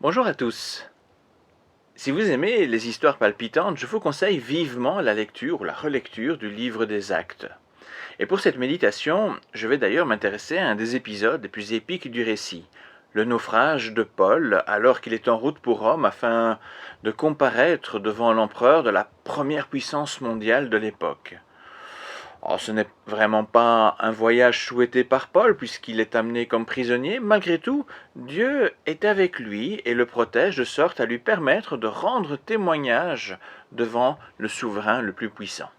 Bonjour à tous. Si vous aimez les histoires palpitantes, je vous conseille vivement la lecture ou la relecture du livre des Actes. Et pour cette méditation, je vais d'ailleurs m'intéresser à un des épisodes les plus épiques du récit, le naufrage de Paul alors qu'il est en route pour Rome afin de comparaître devant l'empereur de la première puissance mondiale de l'époque. Oh, ce n'est vraiment pas un voyage souhaité par Paul puisqu'il est amené comme prisonnier. Malgré tout, Dieu est avec lui et le protège de sorte à lui permettre de rendre témoignage devant le souverain le plus puissant.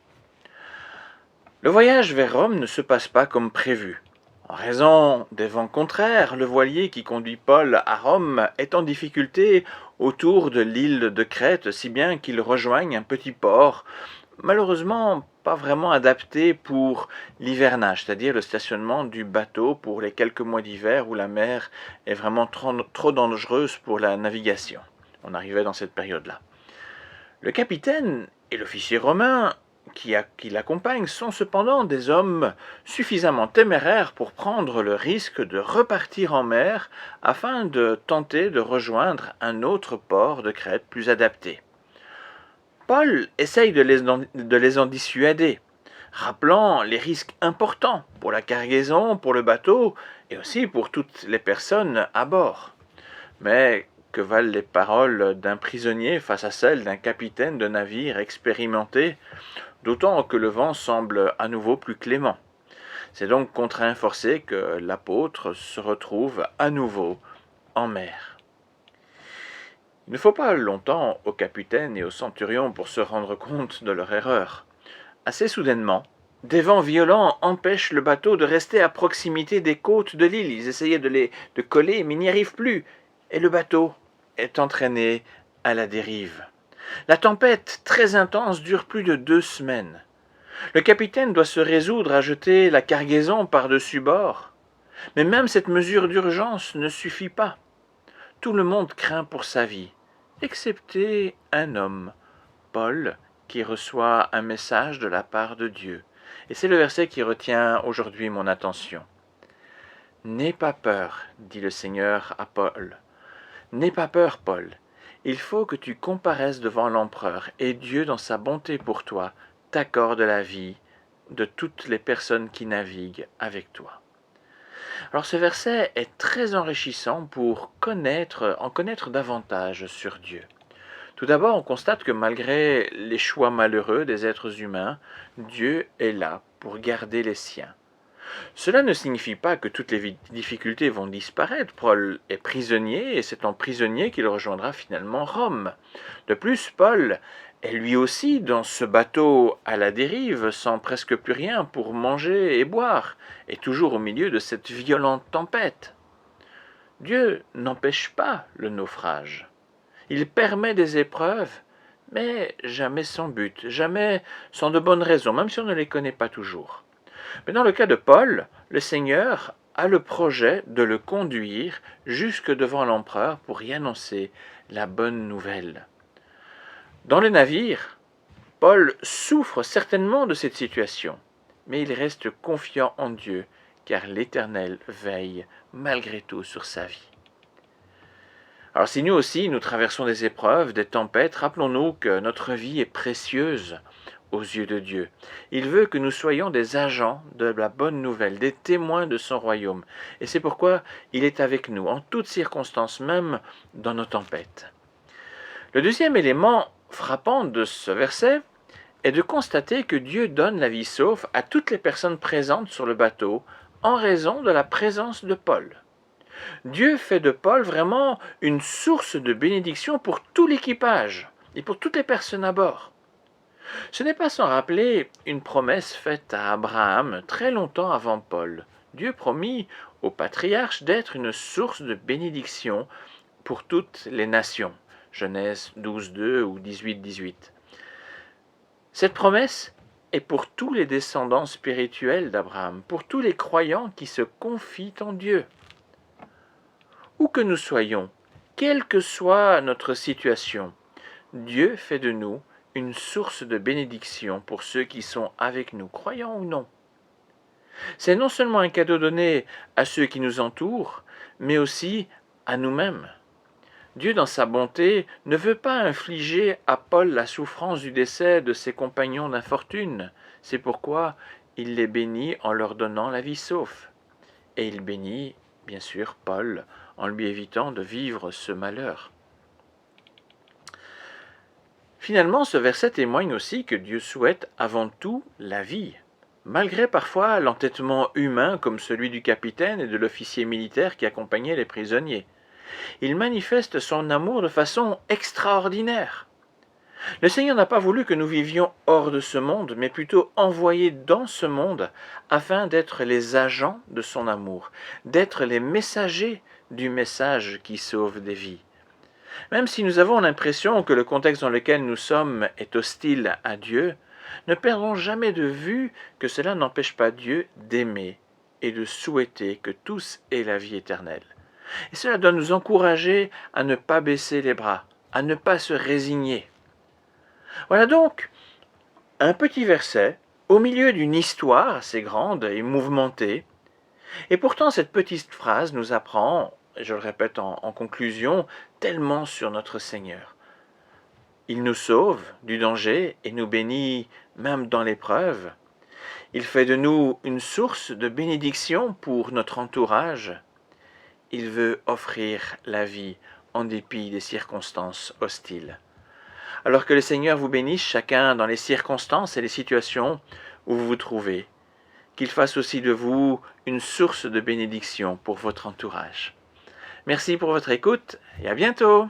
Le voyage vers Rome ne se passe pas comme prévu. En raison des vents contraires, le voilier qui conduit Paul à Rome est en difficulté autour de l'île de Crète, si bien qu'il rejoigne un petit port malheureusement pas vraiment adapté pour l'hivernage, c'est-à-dire le stationnement du bateau pour les quelques mois d'hiver où la mer est vraiment trop dangereuse pour la navigation. On arrivait dans cette période-là. Le capitaine et l'officier romain qui l'accompagnent sont cependant des hommes suffisamment téméraires pour prendre le risque de repartir en mer afin de tenter de rejoindre un autre port de Crète plus adapté. Paul essaye de les en dissuader, rappelant les risques importants pour la cargaison, pour le bateau et aussi pour toutes les personnes à bord. Mais que valent les paroles d'un prisonnier face à celles d'un capitaine de navire expérimenté, d'autant que le vent semble à nouveau plus clément. C'est donc contraint forcé que l'apôtre se retrouve à nouveau en mer. Il ne faut pas longtemps au capitaine et au centurion pour se rendre compte de leur erreur. Assez soudainement, des vents violents empêchent le bateau de rester à proximité des côtes de l'île. Ils essayaient de coller, mais n'y arrivent plus. Et le bateau est entraîné à la dérive. La tempête, très intense, dure plus de 2 semaines. Le capitaine doit se résoudre à jeter la cargaison par-dessus bord. Mais même cette mesure d'urgence ne suffit pas. Tout le monde craint pour sa vie, excepté un homme, Paul, qui reçoit un message de la part de Dieu. Et c'est le verset qui retient aujourd'hui mon attention. « N'aie pas peur, dit le Seigneur à Paul. N'aie pas peur, Paul. Il faut que tu comparaisses devant l'empereur, et Dieu, dans sa bonté pour toi, t'accorde la vie de toutes les personnes qui naviguent avec toi. » Alors ce verset est très enrichissant pour en connaître davantage sur Dieu. Tout d'abord, on constate que malgré les choix malheureux des êtres humains, Dieu est là pour garder les siens. Cela ne signifie pas que toutes les difficultés vont disparaître. Paul est prisonnier et c'est en prisonnier qu'il rejoindra finalement Rome. De plus, Paul est lui aussi dans ce bateau à la dérive, sans presque plus rien pour manger et boire, et toujours au milieu de cette violente tempête. Dieu n'empêche pas le naufrage. Il permet des épreuves, mais jamais sans but, jamais sans de bonnes raisons, même si on ne les connaît pas toujours. Mais dans le cas de Paul, le Seigneur a le projet de le conduire jusque devant l'empereur pour y annoncer la bonne nouvelle. Dans le navire, Paul souffre certainement de cette situation, mais il reste confiant en Dieu, car l'Éternel veille malgré tout sur sa vie. Alors si nous aussi, nous traversons des épreuves, des tempêtes, rappelons-nous que notre vie est précieuse aux yeux de Dieu. Il veut que nous soyons des agents de la bonne nouvelle, des témoins de son royaume. Et c'est pourquoi il est avec nous, en toutes circonstances, même dans nos tempêtes. Le deuxième élément frappant de ce verset est de constater que Dieu donne la vie sauve à toutes les personnes présentes sur le bateau en raison de la présence de Paul. Dieu fait de Paul vraiment une source de bénédiction pour tout l'équipage et pour toutes les personnes à bord. Ce n'est pas sans rappeler une promesse faite à Abraham très longtemps avant Paul. Dieu promit au patriarche d'être une source de bénédiction pour toutes les nations. Genèse 12.2 ou 18.18. Cette promesse est pour tous les descendants spirituels d'Abraham, pour tous les croyants qui se confient en Dieu. Où que nous soyons, quelle que soit notre situation, Dieu fait de nous une source de bénédiction pour ceux qui sont avec nous, croyants ou non. C'est non seulement un cadeau donné à ceux qui nous entourent, mais aussi à nous-mêmes. Dieu, dans sa bonté, ne veut pas infliger à Paul la souffrance du décès de ses compagnons d'infortune. C'est pourquoi il les bénit en leur donnant la vie sauve. Et il bénit, bien sûr, Paul en lui évitant de vivre ce malheur. Finalement, ce verset témoigne aussi que Dieu souhaite avant tout la vie. Malgré parfois l'entêtement humain comme celui du capitaine et de l'officier militaire qui accompagnait les prisonniers, il manifeste son amour de façon extraordinaire. Le Seigneur n'a pas voulu que nous vivions hors de ce monde, mais plutôt envoyés dans ce monde afin d'être les agents de son amour, d'être les messagers du message qui sauve des vies. Même si nous avons l'impression que le contexte dans lequel nous sommes est hostile à Dieu, ne perdons jamais de vue que cela n'empêche pas Dieu d'aimer et de souhaiter que tous aient la vie éternelle. Et cela doit nous encourager à ne pas baisser les bras, à ne pas se résigner. Voilà donc un petit verset au milieu d'une histoire assez grande et mouvementée. Et pourtant cette petite phrase nous apprend, je le répète en conclusion, tellement sur notre Seigneur. Il nous sauve du danger et nous bénit même dans l'épreuve. Il fait de nous une source de bénédiction pour notre entourage. Il veut offrir la vie en dépit des circonstances hostiles. Alors que le Seigneur vous bénisse chacun dans les circonstances et les situations où vous vous trouvez, qu'il fasse aussi de vous une source de bénédiction pour votre entourage. Merci pour votre écoute et à bientôt!